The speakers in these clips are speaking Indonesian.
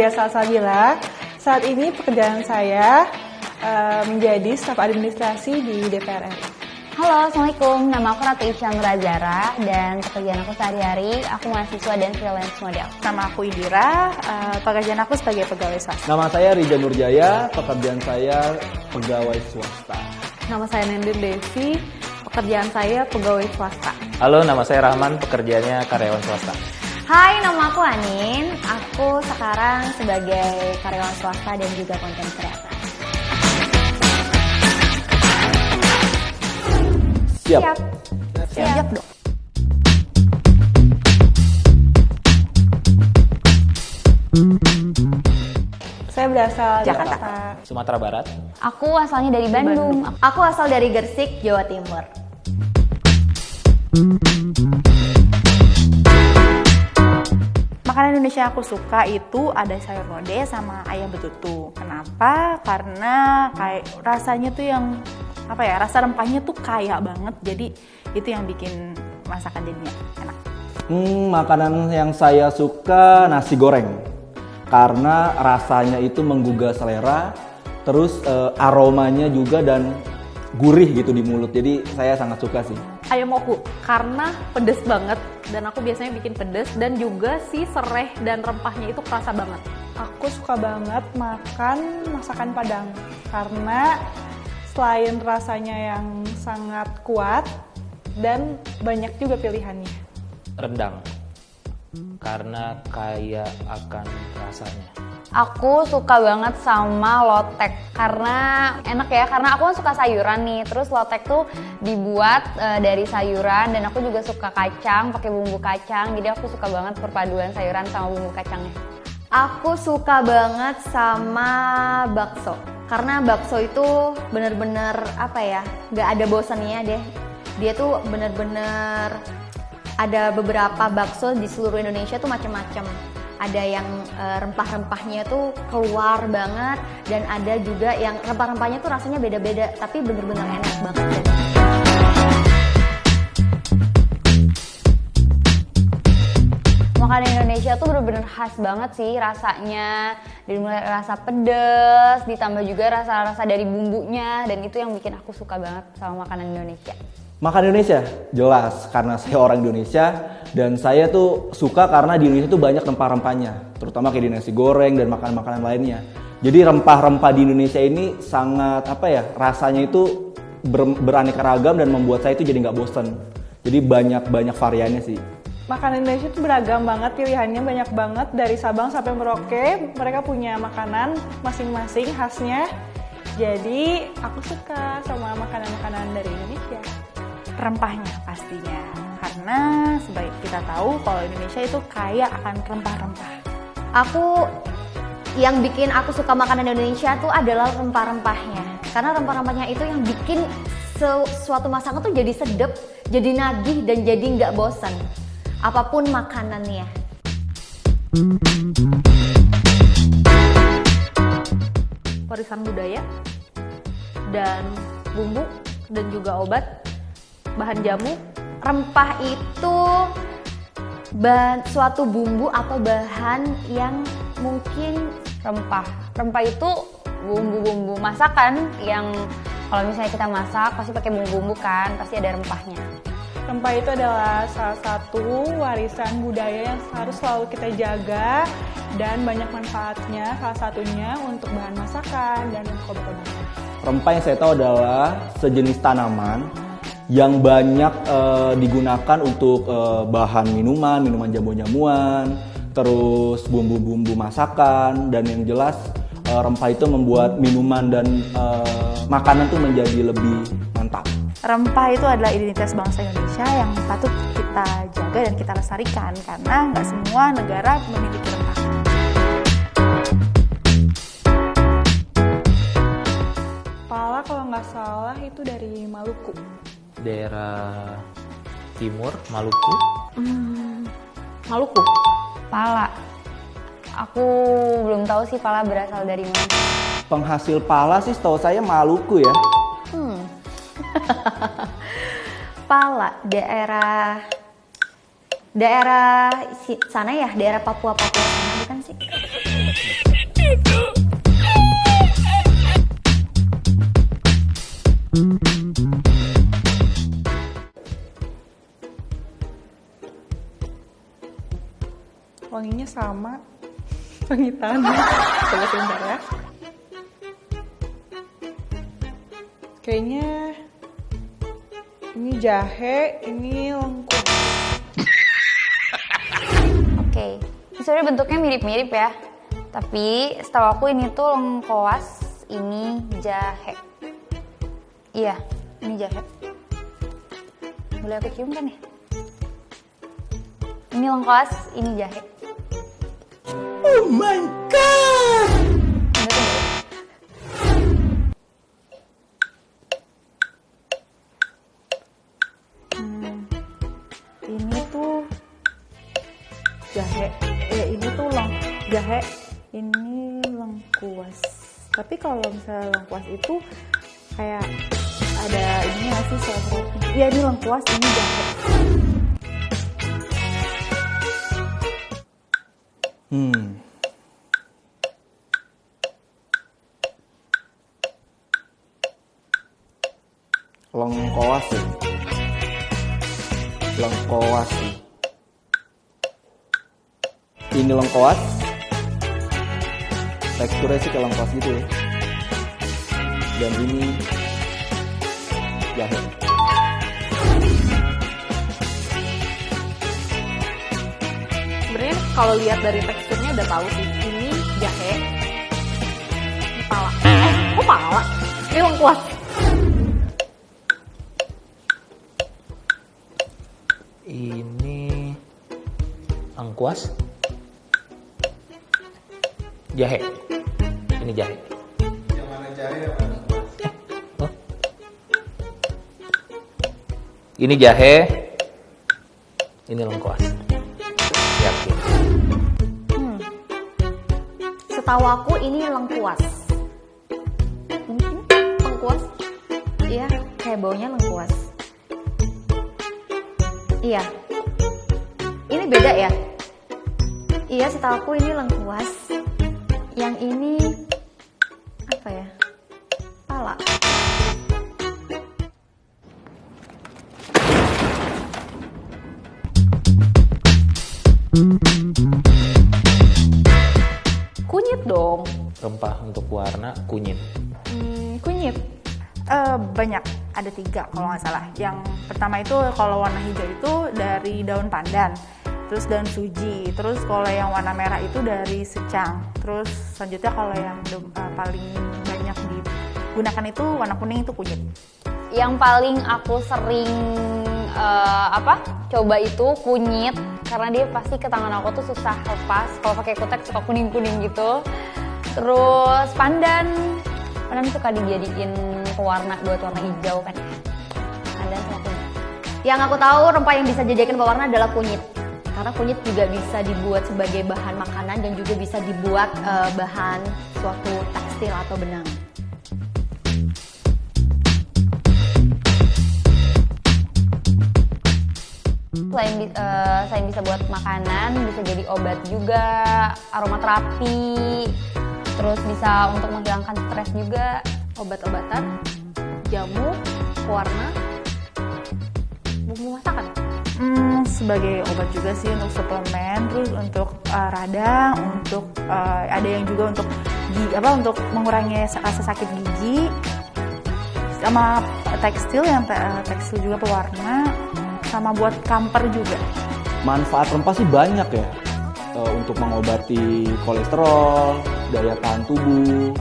saya Salsabila. Saat ini pekerjaan saya menjadi staf administrasi di DPR RI. Halo, Assalamualaikum. Nama aku Ratu Isyam Razara dan pekerjaan aku sehari-hari, aku mahasiswa dan freelance model. Nama aku Indira, pekerjaan aku sebagai pegawai swasta. Nama saya Rija Nurjaya, pekerjaan saya pegawai swasta. Nama saya Nendin Desi, pekerjaan saya pegawai swasta. Halo, nama saya Rahman, pekerjaannya karyawan swasta. Hai, nama aku Anin. Aku sekarang sebagai karyawan swasta dan juga content creator. Siap dong. Saya berasal Jakarta. Sumatera Barat. Aku asalnya dari Bandung. Aku asal dari Gresik, Jawa Timur. Makanan Indonesia yang aku suka itu ada sayur lodeh sama ayam betutu. Kenapa? Karena kayak rasanya tuh yang rasa rempahnya tuh kaya banget. Jadi itu yang bikin masakan jadinya enak. Makanan yang saya suka nasi goreng. Karena rasanya itu menggugah selera, terus aromanya juga dan gurih gitu di mulut. Jadi saya sangat suka sih. Ayam woku, karena pedes banget dan aku biasanya bikin pedes dan juga si sereh dan rempahnya itu kerasa banget. Aku suka banget makan masakan Padang karena selain rasanya yang sangat kuat dan banyak juga pilihannya. Rendang. Karena kaya akan rasanya. Aku suka banget sama lotek karena enak ya, karena aku kan suka sayuran nih. Terus lotek tuh dibuat dari sayuran dan aku juga suka kacang, pakai bumbu kacang. Jadi aku suka banget perpaduan sayuran sama bumbu kacangnya. Aku suka banget sama bakso karena bakso itu bener-bener nggak ada bosannya deh. Dia tuh bener-bener ada beberapa bakso di seluruh Indonesia tuh macam-macam. Ada yang rempah-rempahnya tuh keluar banget dan ada juga yang rempah-rempahnya tuh rasanya beda-beda tapi bener-bener enak banget. Makanan Indonesia tuh bener-bener khas banget sih rasanya. Dari mulai rasa pedas, ditambah juga rasa-rasa dari bumbunya dan itu yang bikin aku suka banget sama makanan Indonesia. Makan Indonesia jelas karena saya orang Indonesia dan saya tuh suka karena di Indonesia tuh banyak rempah-rempahnya, terutama kayak di nasi goreng dan makanan-makanan lainnya. Jadi rempah-rempah di Indonesia ini sangat rasanya itu beraneka ragam dan membuat saya itu jadi nggak bosan. Jadi banyak variannya sih. Makanan Indonesia itu beragam banget, pilihannya banyak banget dari Sabang sampai Merauke. Mereka punya makanan masing-masing khasnya. Jadi aku suka sama makanan-makanan dari Indonesia. Rempahnya pastinya, karena sebagai kita tahu kalau Indonesia itu kaya akan rempah-rempah. Yang bikin aku suka makanan Indonesia tuh adalah rempah-rempahnya. Karena rempah-rempahnya itu yang bikin suatu masakan tuh jadi sedep, jadi nagih dan jadi nggak bosan. Apapun makanannya. Warisan budaya dan bumbu dan juga obat, bahan jamu. Rempah itu suatu bumbu atau bahan yang mungkin rempah. Rempah itu bumbu-bumbu masakan yang kalau misalnya kita masak pasti pakai bumbu-bumbu kan, pasti ada rempahnya. Rempah itu adalah salah satu warisan budaya yang harus selalu kita jaga dan banyak manfaatnya, salah satunya untuk bahan masakan dan untuk obat-obatan. Rempah yang saya tahu adalah sejenis tanaman yang banyak digunakan untuk bahan minuman jamu-jamuan, terus bumbu-bumbu masakan, dan yang jelas rempah itu membuat minuman dan makanan tuh menjadi lebih mantap. Rempah itu adalah identitas bangsa Indonesia yang patut kita jaga dan kita lestarikan karena nggak semua negara memiliki rempah. Pala kalau nggak salah itu dari Maluku. Daerah timur, Maluku. Maluku. Pala. Aku belum tahu sih pala berasal dari mana. Penghasil pala sih setahu saya Maluku ya. Pala, daerah sana ya, daerah Papua sana bukan sih? Wanginya sama. Wangi tanah. Coba sebentar ya. Kayaknya ini jahe, ini lengkuas. Oke, ini sebenarnya bentuknya mirip-mirip ya. Tapi setahu aku ini tuh lengkoas, ini jahe. Iya, ini jahe. Boleh aku cium kan ya? Ini lengkoas, ini jahe. Oh my god! Ini tuh jahe, ini tuh jahe, ini lengkuas. Tapi kalau misalnya lengkuas itu kayak ada ini nggak sih serat-seratnya? Iya, ini lengkuas, ini jahe. Lengkoas sih. Lengkoas sih. Ini lengkoas. Teksturnya sih kayak lengkoas gitu ya. Dan ini jahe. Sebenarnya kalau lihat dari teksturnya udah tahu sih. Ini jahe. Ini pala. Kok pala? Ini lengkuas. Ini lengkuas. Jahe. Ini jahe. Yang mana jahe yang mana lengkuas? Ini jahe. Ini lengkuas. Yakin. Setahu aku ini lengkuas. Lengkuas? Iya, kayak baunya lengkuas. Iya. Ini beda ya? Iya, setahu aku ini lengkuas. Yang ini apa ya? Pala. Kunyit dong. Rempah untuk warna kunyit. Kunyit. Banyak, ada 3 kalau nggak salah. Yang pertama itu kalau warna hijau itu dari daun pandan, terus daun suji, terus kalau yang warna merah itu dari secang, terus selanjutnya kalau yang paling banyak digunakan itu warna kuning itu kunyit. Yang paling aku sering coba itu kunyit, karena dia pasti ke tangan aku tuh susah lepas. Kalau pakai kutek suka kuning-kuning gitu. Terus pandan suka dijadiin pewarna buat warna hijau kan. Pandan sama kunyit. Yang aku tahu rempah yang bisa dijadikan pewarna adalah kunyit. Karena kunyit juga bisa dibuat sebagai bahan makanan dan juga bisa dibuat bahan suatu tekstil atau benang. Selain bisa buat makanan, bisa jadi obat juga, aromaterapi, terus bisa untuk menghilangkan stres juga. Obat-obatan, jamu, pewarna, bumbu masakan. Sebagai obat juga sih untuk suplemen, terus untuk radang, untuk ada yang juga untuk untuk mengurangi rasa sakit gigi, sama tekstil tekstil juga pewarna, sama buat kamper juga. Manfaat rempah sih banyak ya. Untuk mengobati kolesterol, daya tahan tubuh,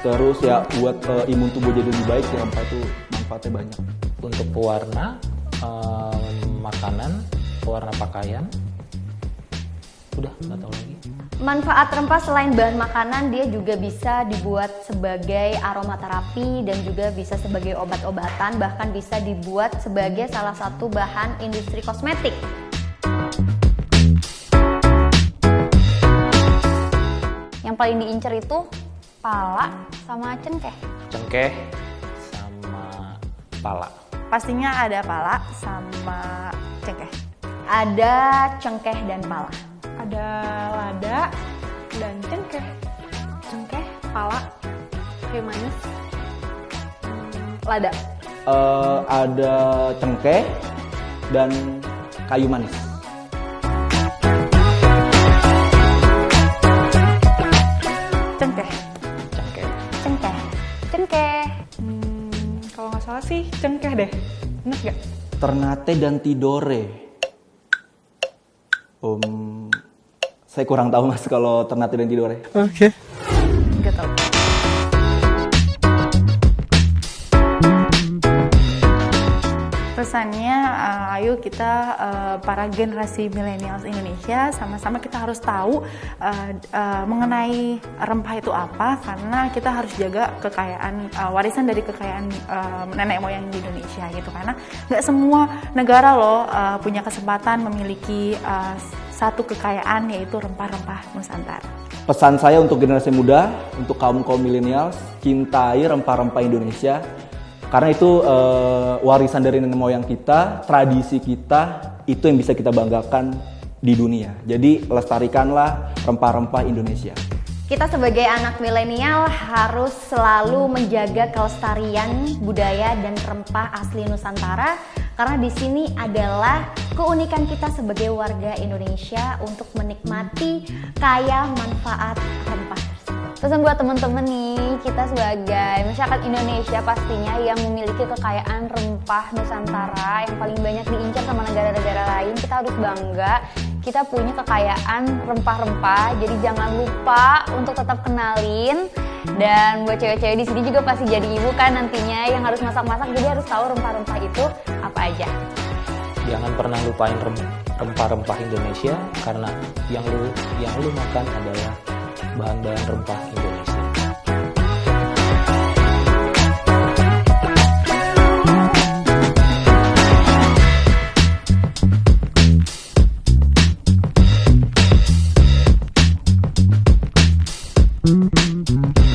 terus ya buat imun tubuh jadi lebih baik sih, rempah itu manfaatnya banyak. Untuk pewarna makanan, pewarna pakaian. Udah, nggak tahu lagi. Manfaat rempah selain bahan makanan, dia juga bisa dibuat sebagai aromaterapi dan juga bisa sebagai obat-obatan, bahkan bisa dibuat sebagai salah satu bahan industri kosmetik. Yang paling diincer itu pala sama cengkeh. Cengkeh sama pala. Pastinya ada pala sama cengkeh. Ada cengkeh dan pala. Ada lada dan Cengkeh. Cengkeh. Pala. Kayu manis. Lada. Ada cengkeh dan kayu manis. Cengkeh. Cengkeh. Cengkeh. Kalau nggak salah sih cengkeh deh. Bener nggak? Ternate dan Tidore. Saya kurang tahu mas kalau Ternate dan Tidore. Nggak tahu. Pesannya, ayo kita para generasi millennials Indonesia sama-sama kita harus tahu mengenai rempah itu apa, karena kita harus jaga kekayaan warisan dari kekayaan nenek moyang di Indonesia gitu. Karena nggak semua negara loh punya kesempatan memiliki satu kekayaan, yaitu rempah-rempah Nusantara. Pesan saya untuk generasi muda, untuk kaum milenials, cintai rempah-rempah Indonesia. Karena itu warisan dari nenek moyang kita, tradisi kita, itu yang bisa kita banggakan di dunia. Jadi lestarikanlah rempah-rempah Indonesia. Kita sebagai anak milenial harus selalu menjaga kelestarian budaya dan rempah asli Nusantara, karena di sini adalah keunikan kita sebagai warga Indonesia untuk menikmati kaya manfaat rempah tersebut. Pesan buat temen-temen nih, kita sebagai masyarakat Indonesia pastinya yang memiliki kekayaan rempah Nusantara yang paling banyak diincar sama negara-negara lain, kita harus bangga kita punya kekayaan rempah-rempah. Jadi jangan lupa untuk tetap kenalin. Dan buat cewek-cewek di sini juga pasti jadi ibu kan nantinya yang harus masak-masak, jadi harus tahu rempah-rempah itu apa aja. Jangan pernah lupain rempah-rempah Indonesia, karena yang lu makan adalah bahan-bahan rempah Indonesia. Thank you.